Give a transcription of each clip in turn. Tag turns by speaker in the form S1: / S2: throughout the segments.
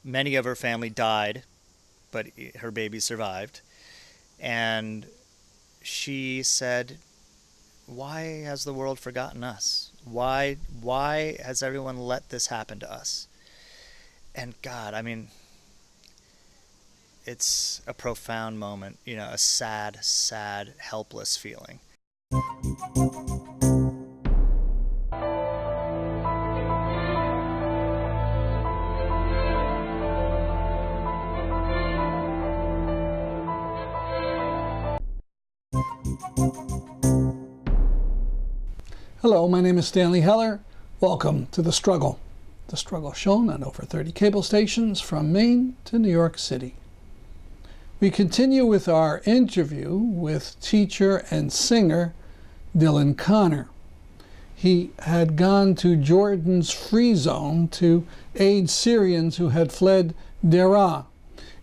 S1: Many of her family died, but her baby survived. And she said, why has the world forgotten us? Why has everyone let this happen to us? And God, I mean, it's a profound moment, you know, a sad, sad, helpless feeling.
S2: Hello, my name is Stanley Heller. Welcome to The Struggle. The Struggle shown on over 30 cable stations from Maine to New York City. We continue with our interview with teacher and singer Dylan Connor. He had gone to Jordan's free zone to aid Syrians who had fled Deraa.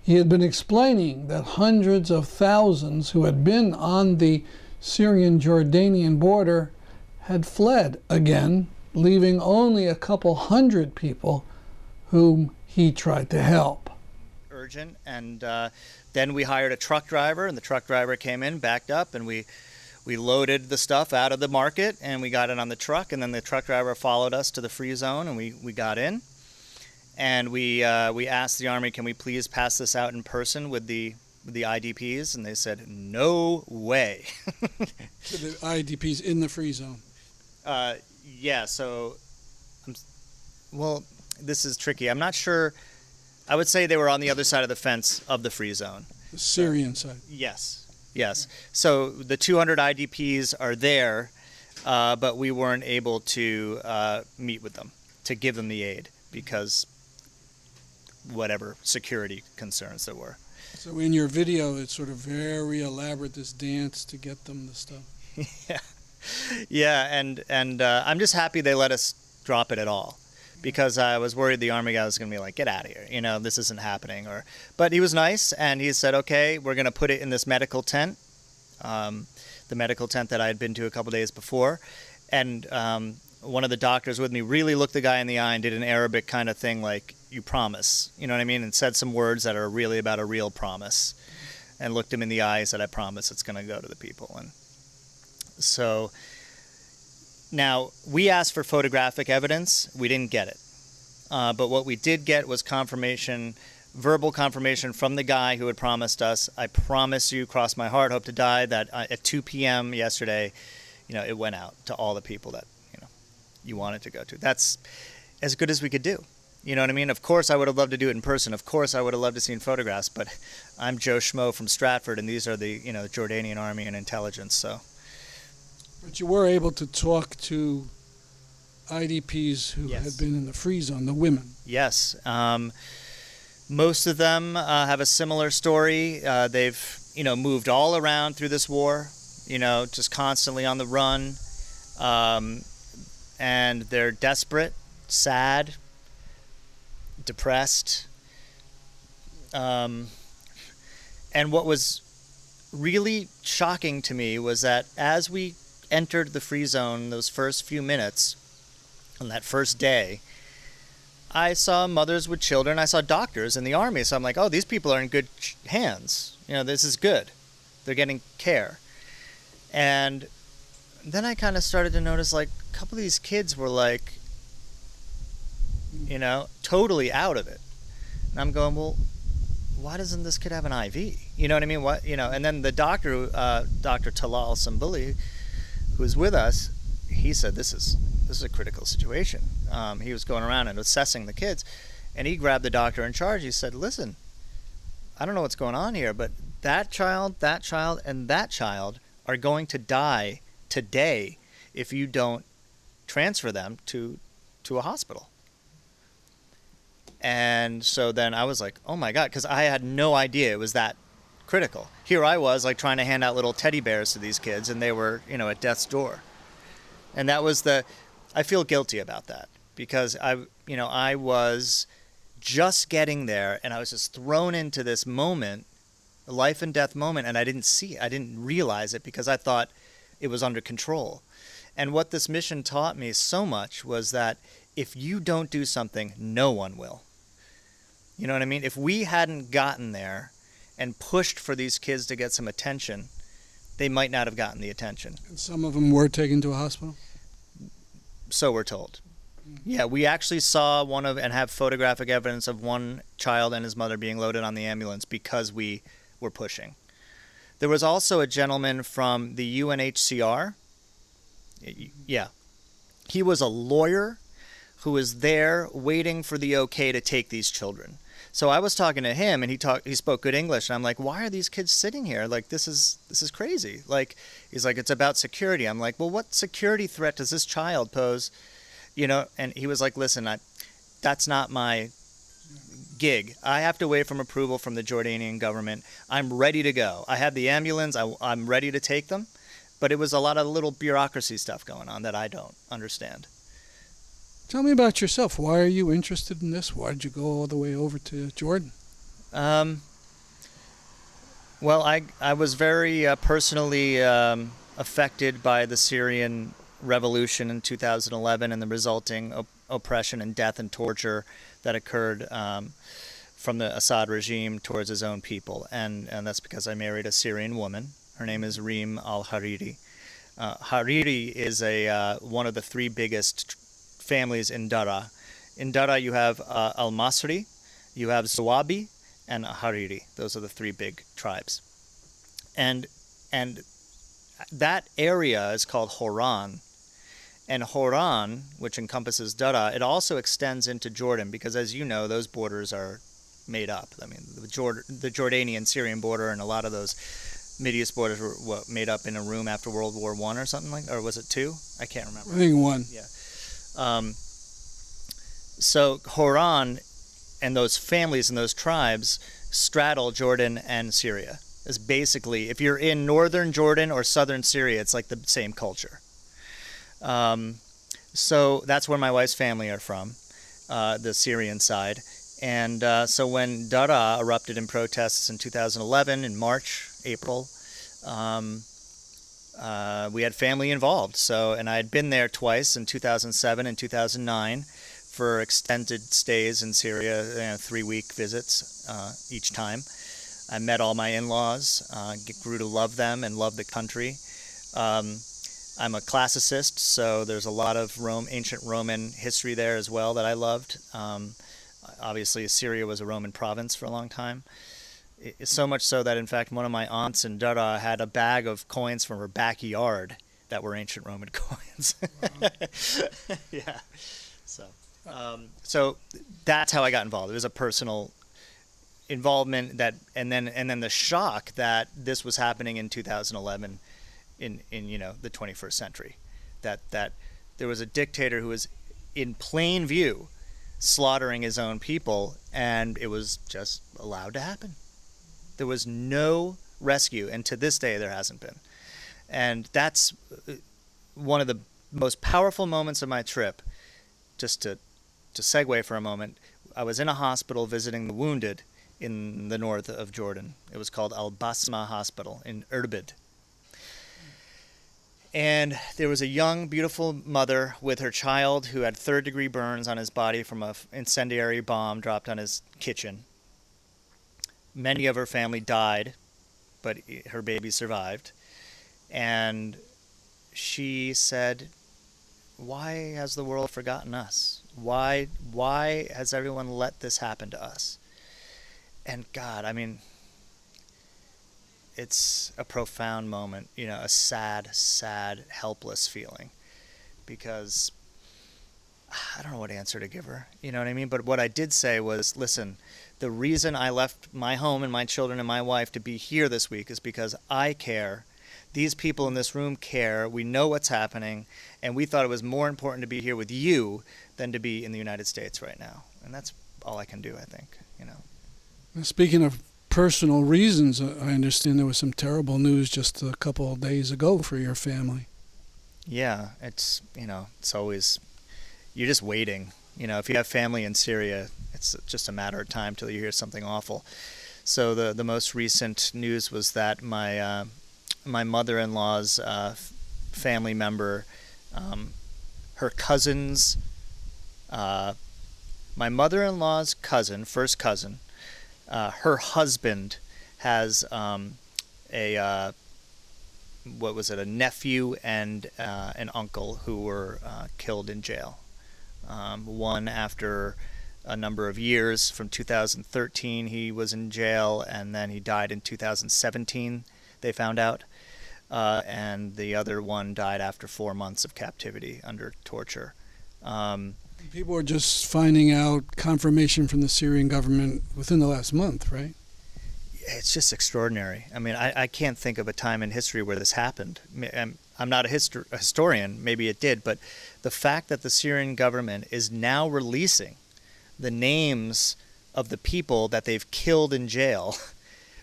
S2: He had been explaining that hundreds of thousands who had been on the Syrian-Jordanian border had fled again, leaving only a couple hundred people whom he tried to help.
S1: Urgent, and then we hired a truck driver, and the truck driver came in, backed up, and we loaded the stuff out of the market, and we got it on the truck, and then the truck driver followed us to the free zone, and we got in, and we asked the Army, can we please pass this out in person with the IDPs, and they said, no way.
S2: To the IDPs in the free zone.
S1: Yeah, so, well, this is tricky. I'm not sure. I would say they were on the other side of the fence of the free zone.
S2: The Syrian side.
S1: Yes, yes. Okay. So the 200 IDPs are there, but we weren't able to meet with them, to give them the aid, because whatever security concerns there were.
S2: So in your video, it's sort of very elaborate, this dance to get them the stuff.
S1: Yeah. Yeah, and I'm just happy they let us drop it at all, because I was worried the Army guy was going to be like, get out of here, you know, this isn't happening. But he was nice, and he said, okay, we're going to put it in this medical tent, the medical tent that I had been to a couple days before. And one of the doctors with me really looked the guy in the eye and did an Arabic kind of thing like, you promise, you know what I mean, and said some words that are really about a real promise, and looked him in the eye and said, I promise it's going to go to the people. And so now we asked for photographic evidence. We didn't get it. But what we did get was confirmation, verbal confirmation from the guy who had promised us, I promise you, cross my heart, hope to die, that at 2 p.m. yesterday, you know, it went out to all the people that, you know, you wanted to go to. That's as good as we could do. You know what I mean? Of course, I would have loved to do it in person. Of course, I would have loved to see photographs. But I'm Joe Schmo from Stratford, and these are the, you know, the Jordanian Army and intelligence. So.
S2: But you were able to talk to IDPs who
S1: Yes.
S2: had been in the free zone, the women.
S1: Yes. Most of them have a similar story. They've, you know, moved all around through this war, you know, just constantly on the run. And they're desperate, sad, depressed. And what was really shocking to me was that as we entered the free zone those first few minutes on that first day, I saw mothers with children. I saw doctors in the Army. So I'm like, oh, these people are in good hands. You know, this is good. They're getting care. And then I kind of started to notice, like, a couple of these kids were like, you know, totally out of it. And I'm going, well, why doesn't this kid have an IV? You know what I mean? What, you know? And then the doctor, Dr. Talal Sambuli, who was with us, he said, this is a critical situation. He was going around and assessing the kids, and he grabbed the doctor in charge. He said, listen, I don't know what's going on here, but that child, and that child are going to die today if you don't transfer them to a hospital. And so then I was like, oh my God, because I had no idea it was that critical. Here I was, like, trying to hand out little teddy bears to these kids, and they were, you know, at death's door. And that was I feel guilty about that, because I was just getting there, and I was just thrown into this moment, a life and death moment, and I didn't see it. I didn't realize it because I thought it was under control. And what this mission taught me so much was that if you don't do something, no one will. You know what I mean? If we hadn't gotten there and pushed for these kids to get some attention, they might not have gotten the attention.
S2: And some of them were taken to a hospital?
S1: So we're told. Yeah, we actually saw and have photographic evidence of one child and his mother being loaded on the ambulance because we were pushing. There was also a gentleman from the UNHCR. Yeah. He was a lawyer who was there waiting for the okay to take these children. So I was talking to him, and he spoke good English, and I'm like, why are these kids sitting here? Like, this is crazy. Like, he's like, it's about security. I'm like, well, what security threat does this child pose? And he was like, listen, that's not my gig. I have to wait for approval from the Jordanian government. I'm ready to go. I have the ambulance. I'm ready to take them. But it was a lot of little bureaucracy stuff going on that I don't understand.
S2: Tell me about yourself. Why are you interested in this? Why did you go all the way over to Jordan?
S1: Well, I was very personally affected by the Syrian revolution in 2011 and the resulting oppression and death and torture that occurred from the Assad regime towards his own people. And that's because I married a Syrian woman. Her name is Reem al-Hariri. Hariri is one of the three biggest families in Dara. In Dara, you have al-Masri, you have Zawabi, and Hariri. Those are the three big tribes. And that area is called Horan. And Horan, which encompasses Dara, it also extends into Jordan because, as you know, those borders are made up. I mean, the Jordanian-Syrian border and a lot of those Mideast borders were made up in a room after World War I or something like, or was it II? I can't remember.
S2: I think one.
S1: Yeah. So Horan and those families and those tribes straddle Jordan and Syria. It's basically, if you're in northern Jordan or southern Syria, it's like the same culture. So that's where my wife's family are from, the Syrian side. And so when Dara erupted in protests in 2011, in March, April, we had family involved. And I had been there twice in 2007 and 2009 for extended stays in Syria, 3-week visits each time. I met all my in-laws, grew to love them and love the country. I'm a classicist, so there's a lot of ancient Roman history there as well that I loved. Obviously, Syria was a Roman province for a long time. It's so much so that, in fact, one of my aunts in Dara had a bag of coins from her backyard that were ancient Roman coins. Yeah. So that's how I got involved. It was a personal involvement and then the shock that this was happening in 2011 in the 21st century, that there was a dictator who was in plain view slaughtering his own people, and it was just allowed to happen. There was no rescue, and to this day there hasn't been. And that's one of the most powerful moments of my trip. Just to segue for a moment, I was in a hospital visiting the wounded in the north of Jordan. It was called Al-Basma Hospital in Irbid. And there was a young, beautiful mother with her child who had third-degree burns on his body from an incendiary bomb dropped on his kitchen. Many of her family died, but her baby survived. And she said, why has the world forgotten us? Why has everyone let this happen to us? And God, I mean, it's a profound moment, a sad, helpless feeling, because I don't know what answer to give her, you know what I mean? But what I did say was, listen, the reason I left my home and my children and my wife to be here this week is because I care. These people in this room care. We know what's happening, and we thought it was more important to be here with you than to be in the United States right now. And that's all I can do, I think,
S2: Speaking of personal reasons, I understand there was some terrible news just a couple of days ago for your family.
S1: Yeah, it's, it's always, you're just waiting. If you have family in Syria, it's just a matter of time till you hear something awful. So the most recent news was that my mother-in-law's family member, her cousin's, my mother-in-law's cousin, first cousin, her husband has a what was it, a nephew and an uncle who were killed in jail. One after a number of years, from 2013 he was in jail, and then he died in 2017, they found out. And the other one died after 4 months of captivity under torture.
S2: People are just finding out confirmation from the Syrian government within the last month, right?
S1: It's just extraordinary. I mean, I can't think of a time in history where this happened. I'm not a historian, maybe it did, but the fact that the Syrian government is now releasing the names of the people that they've killed in jail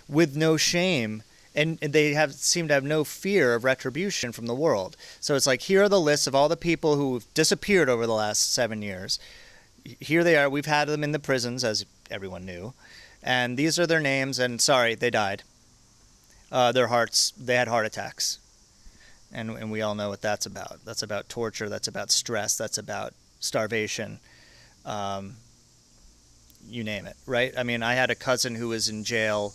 S1: with no shame, and they seem to have no fear of retribution from the world. So it's like, here are the lists of all the people who've disappeared over the last 7 years. Here they are. We've had them in the prisons, as everyone knew. And these are their names, and sorry, they died. They had heart attacks. And we all know what that's about. That's about torture, that's about stress, that's about starvation. You name it, right? I mean, I had a cousin who was in jail.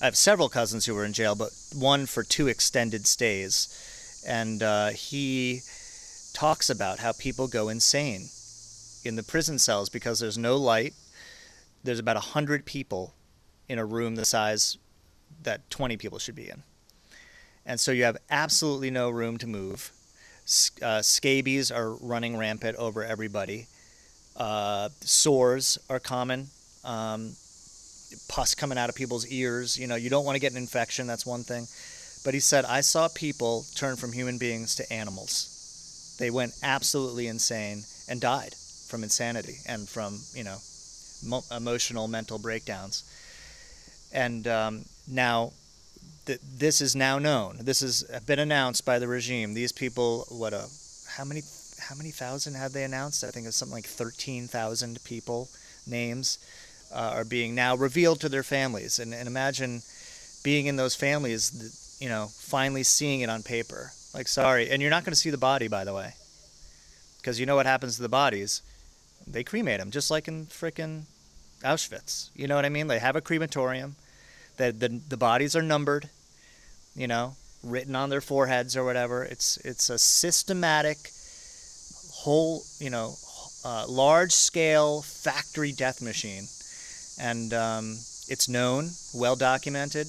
S1: I have several cousins who were in jail, but one for 2 extended stays. And he talks about how people go insane in the prison cells because there's no light. There's about 100 people in a room the size that 20 people should be in. And so you have absolutely no room to move. Scabies are running rampant over everybody. Sores are common. Pus coming out of people's ears. You don't want to get an infection. That's one thing. But he said, I saw people turn from human beings to animals. They went absolutely insane and died from insanity and from, emotional, mental breakdowns. And now this is now known. This has been announced by the regime. These people, how many thousand have they announced? I think it's something like 13,000 people, names, are being now revealed to their families. And imagine being in those families, finally seeing it on paper. Like, sorry. And you're not going to see the body, by the way. Because you know what happens to the bodies. They cremate them, just like in frickin' Auschwitz. You know what I mean? They have a crematorium. The bodies are numbered, written on their foreheads or whatever. It's a systematic, whole, large-scale factory death machine. And it's known, well documented,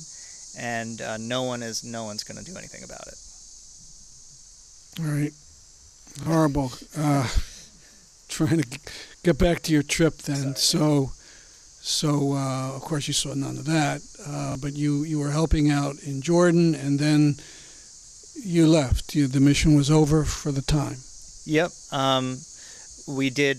S1: and no one's going to do anything about it.
S2: All right. Horrible. Trying to get back to your trip then.
S1: Sorry.
S2: So of course you saw none of that, but you were helping out in Jordan, and then you left. The mission was over for the time.
S1: Yep. We did,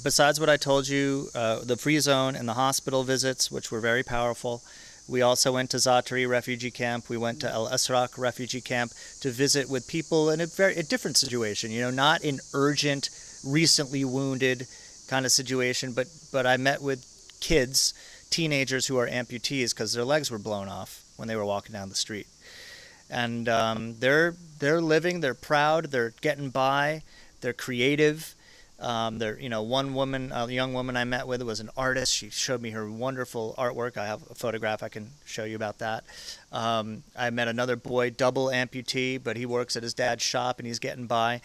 S1: besides what I told you, the free zone and the hospital visits, which were very powerful. We also went to Zatari refugee camp. We went to El Esraq refugee camp to visit with people in a different situation, not in urgent, recently wounded kind of situation, but I met with kids, teenagers who are amputees because their legs were blown off when they were walking down the street. And they're living, they're proud, they're getting by, they're creative. One woman, a young woman I met with, was an artist. She showed me her wonderful artwork. I have a photograph I can show you about that. I met another boy, double amputee, but he works at his dad's shop and he's getting by.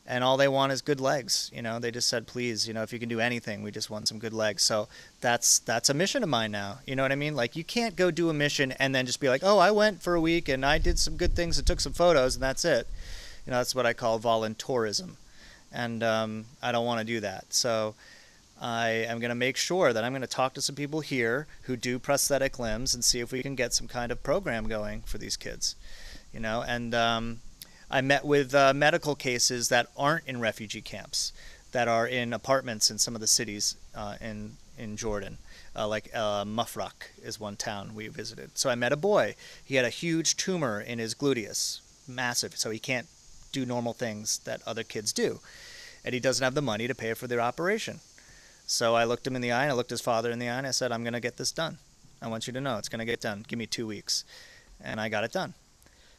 S1: And all they want is good legs. They just said, please, if you can do anything, we just want some good legs. So that's a mission of mine now. You know what I mean? Like, you can't go do a mission and then just be like, oh, I went for a week and I did some good things and took some photos and that's it. That's what I call voluntourism. And I don't want to do that. So I am going to make sure that I'm going to talk to some people here who do prosthetic limbs and see if we can get some kind of program going for these kids. And I met with medical cases that aren't in refugee camps, that are in apartments in some of the cities in Jordan. Like Mafraq is one town we visited. So I met a boy. He had a huge tumor in his gluteus, massive, so he can't do normal things that other kids do. and he doesn't have the money to pay for their operation. So I looked him in the eye, and I looked his father in the eye, and I said, I'm going to get this done. I want you to know it's going to get done. Give me 2 weeks. And I got it done.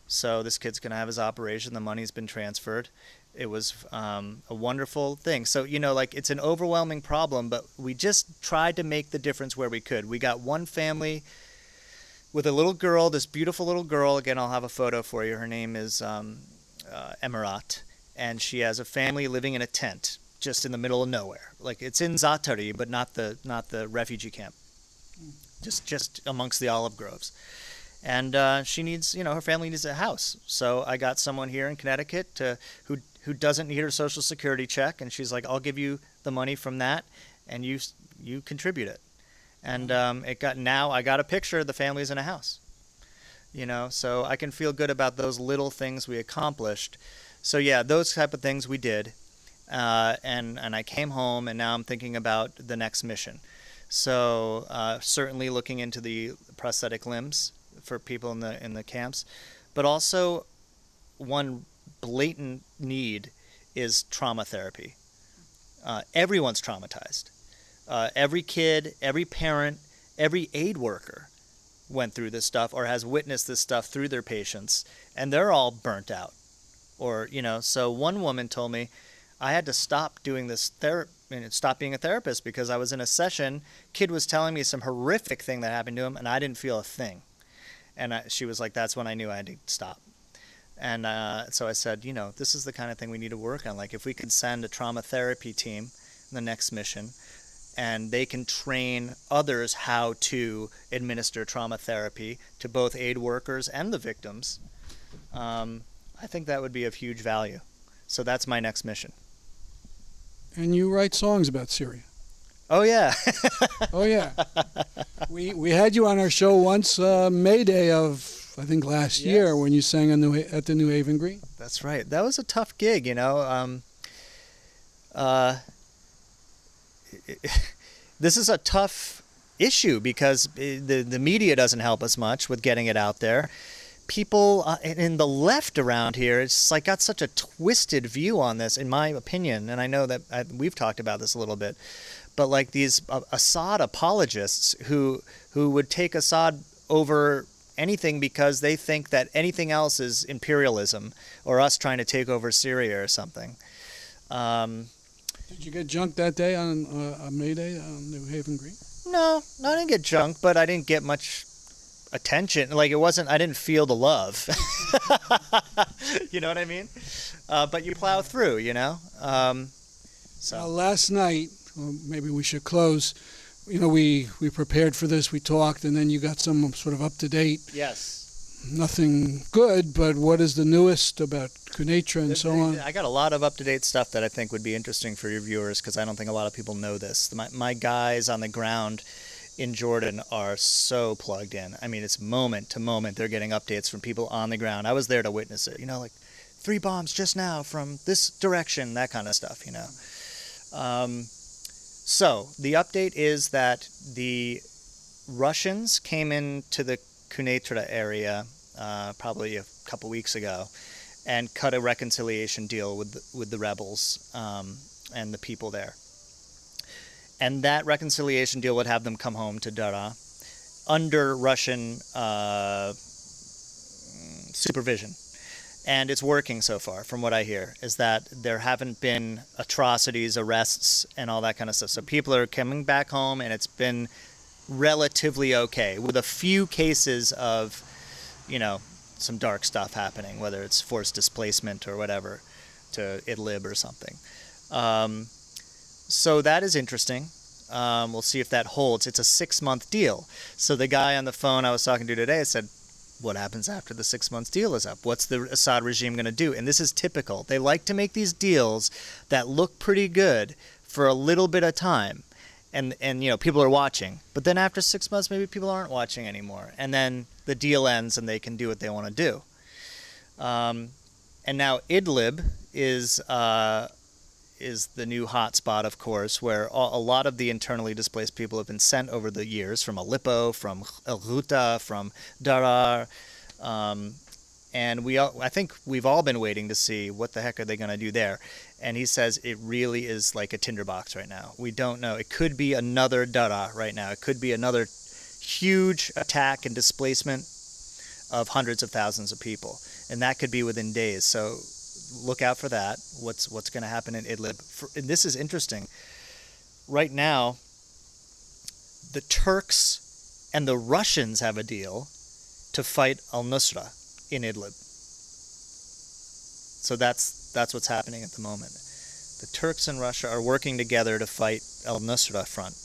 S1: So this kid's going to have his operation. The money's been transferred. It was a wonderful thing. So, like, it's an overwhelming problem, but we just tried to make the difference where we could. We got one family with a little girl, this beautiful little girl. Again, I'll have a photo for you. Her name is Emirat, and she has a family living in a tent just in the middle of nowhere. Like, it's in Zatari, but not the refugee camp. Just amongst the olive groves. And she needs, her family needs a house. So I got someone here in Connecticut who doesn't need her Social Security check, and she's like, I'll give you the money from that, and you contribute it. And I got a picture. The family's in a house. So I can feel good about those little things we accomplished. So yeah, those type of things we did. And I came home, and now I'm thinking about the next mission. So certainly looking into the prosthetic limbs for people in the camps, but also one blatant need is trauma therapy. Everyone's traumatized. Every kid, every parent, every aid worker went through this stuff or has witnessed this stuff through their patients, and they're all burnt out. Or, so one woman told me, I had to stop doing this stop being a therapist because I was in a session, kid was telling me some horrific thing that happened to him, and I didn't feel a thing. And she was like, that's when I knew I had to stop. And so I said, this is the kind of thing we need to work on. Like, if we could send a trauma therapy team in the next mission, and they can train others how to administer trauma therapy to both aid workers and the victims, I think that would be of huge value. So that's my next mission.
S2: And you write songs about Syria.
S1: Oh, yeah.
S2: Oh, yeah. We had you on our show once, May Day of, I think, last year, when you sang at the New Haven Green.
S1: That's right. That was a tough gig, This is a tough issue because the media doesn't help us much with getting it out there. People in the left around here, it's like got such a twisted view on this, in my opinion, and I know that we've talked about this a little bit, but like these Assad apologists who would take Assad over anything because they think that anything else is imperialism or us trying to take over Syria or something.
S2: Did you get junked that day on May Day on New Haven Green?
S1: No, I didn't get junked, but I didn't get much attention. Like, I didn't feel the love. You know what I mean? But you plow through, So
S2: last night, well, maybe we should close. We prepared for this, we talked, and then you got some sort of up-to-date.
S1: Yes.
S2: Nothing good, but what is the newest about Quneitra and so on?
S1: I got a lot of up-to-date stuff that I think would be interesting for your viewers because I don't think a lot of people know this. My guys on the ground in Jordan are so plugged in. I mean, it's moment to moment. They're getting updates from people on the ground. I was there to witness it. Like 3 bombs just now from this direction, that kind of stuff, So the update is that the Russians came into the Quneitra area probably a couple weeks ago and cut a reconciliation deal with the rebels and the people there. And that reconciliation deal would have them come home to Daraa under Russian supervision. And it's working so far, from what I hear, is that there haven't been atrocities, arrests, and all that kind of stuff. So people are coming back home, and it's been relatively okay, with a few cases of, some dark stuff happening, whether it's forced displacement or whatever, to Idlib or something. So that is interesting. We'll see if that holds. It's a 6-month deal. So the guy on the phone I was talking to today said, what happens after the 6 months deal is up? What's the Assad regime going to do? And this is typical. They like to make these deals that look pretty good for a little bit of time. And people are watching. But then after 6 months, maybe people aren't watching anymore. And then the deal ends and they can do what they want to do. And now Idlib is the new hotspot, of course, where a lot of the internally displaced people have been sent over the years from Aleppo, from El Ghouta, from Daraa, And I think we've all been waiting to see what the heck are they going to do there. And he says it really is like a tinderbox right now. We don't know. It could be another Dada right now. It could be another huge attack and displacement of hundreds of thousands of people. And that could be within days. So look out for that. What's going to happen in Idlib. And this is interesting. Right now, the Turks and the Russians have a deal to fight al-Nusra in Idlib. So that's what's happening at the moment. The Turks and Russia are working together to fight al-Nusra front.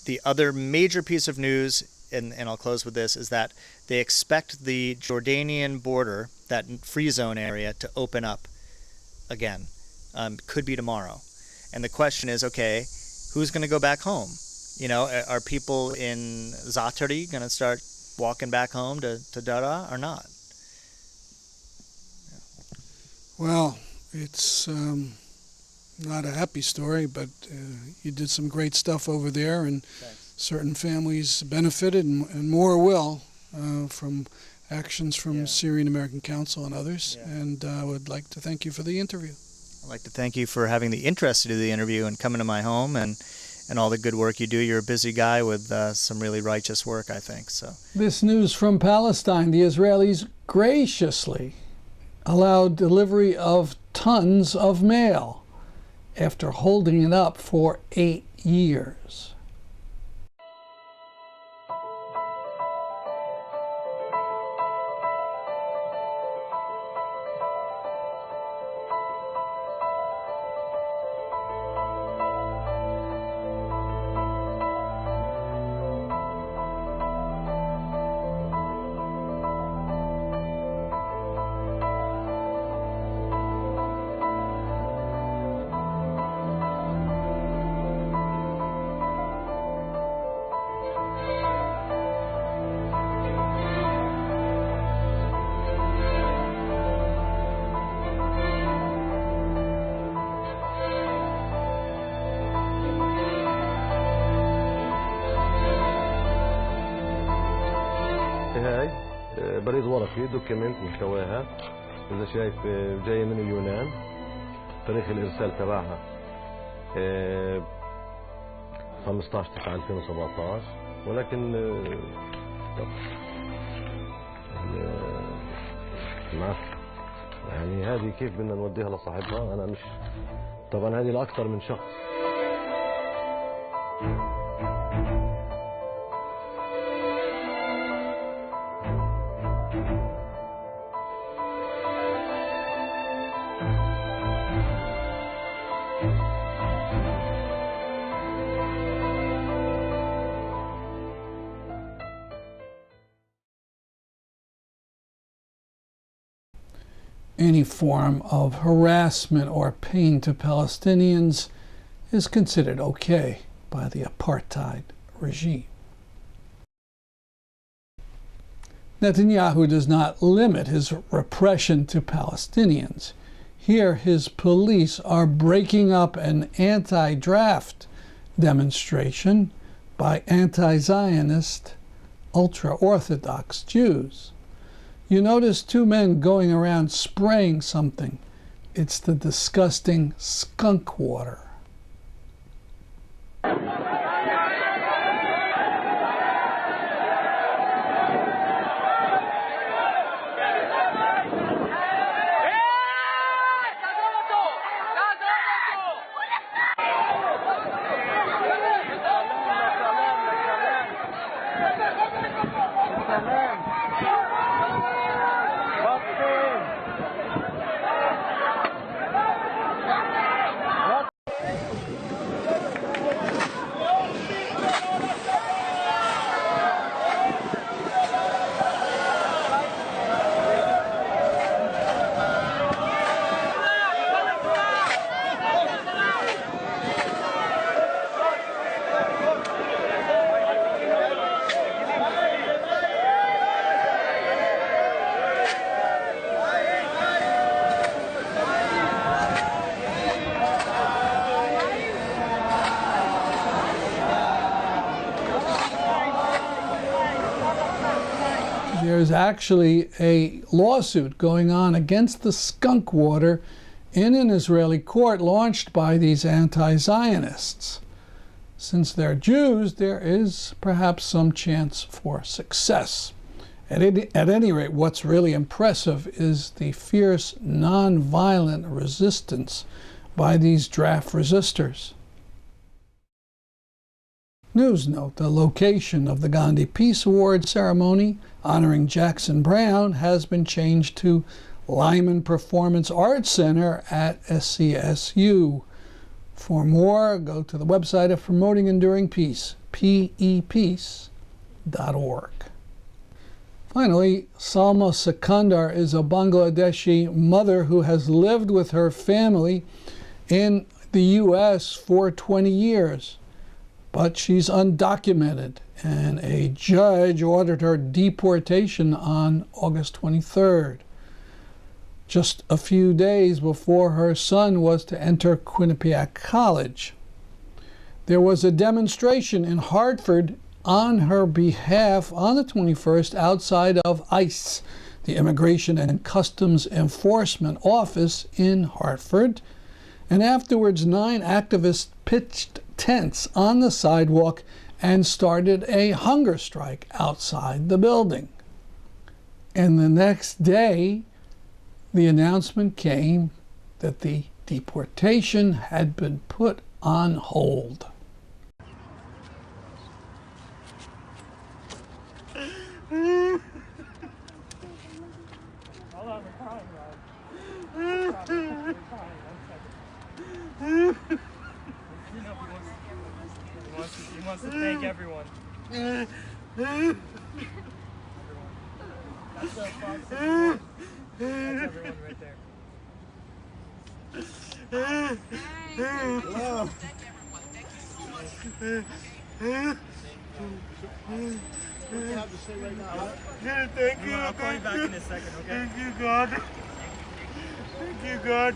S1: The other major piece of news, and I'll close with this, is that they expect the Jordanian border, that free zone area, to open up again. Could be tomorrow. And the question is, okay, who's going to go back home? You know, are people in Zatari going to start walking back home to Dara or not?
S2: Well, it's not a happy story, but you did some great stuff over there, and
S1: Thanks.
S2: Certain families benefited, and more will from actions from Syrian American Council and others.
S1: Yeah.
S2: And I would like to thank you for the interview.
S1: I'd like to thank you for having the interest to do the interview and coming to my home and all the good work you do. You're a busy guy with some really righteous work, I think. So
S2: This news from Palestine. The Israelis graciously allowed delivery of tons of mail after holding it up for 8 years.
S3: هاي بريد ورقي دوكيمنت محتواها إذا شايف جاية من اليونان. تاريخ الإرسال تبعها 15/9/2017 ولكن يعني هذه كيف بدنا نوديها لصاحبها؟ أنا مش طبعا هذه لأكثر من شخص.
S2: Any form of harassment or pain to Palestinians is considered okay by the apartheid regime. Netanyahu does not limit his repression to Palestinians. Here, his police are breaking up an anti-draft demonstration by anti-Zionist, ultra-Orthodox Jews. You notice two men going around spraying something. It's the disgusting skunk water. there's actually a lawsuit going on against the skunk water in an Israeli court launched by these anti-Zionists. Since they're Jews, there is perhaps some chance for success. At any rate, what's really impressive is the fierce, non-violent resistance by these draft resistors. News note: the location of the Gandhi Peace Award ceremony honoring Jackson Browne has been changed to Lyman Performance Arts Center at SCSU. For more, go to the website of Promoting Enduring Peace, peace.org. Finally, Salma Sikandar is a Bangladeshi mother who has lived with her family in the U.S. for 20 years. But she's undocumented, and a judge ordered her deportation on August 23rd, just a few days before her son was to enter Quinnipiac College. There was a demonstration in Hartford on her behalf on the 21st outside of ICE, the Immigration and Customs Enforcement Office in Hartford, and afterwards 9 activists pitched tents on the sidewalk and started a hunger strike outside the building. And the next day, the announcement came that the deportation had been put on hold.
S4: He wants to thank everyone. That's the fox. That's everyone right there. Hello. What do you have to say right now? Thank you. I'll call you back in a second, okay? Thank you, God. Thank you, God.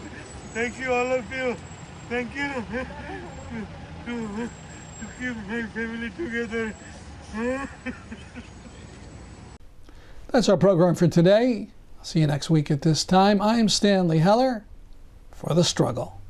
S4: Thank you, all of you. Thank you. To keep my family together.
S2: That's our program for today. See you next week at this time. I'm Stanley Heller for The Struggle.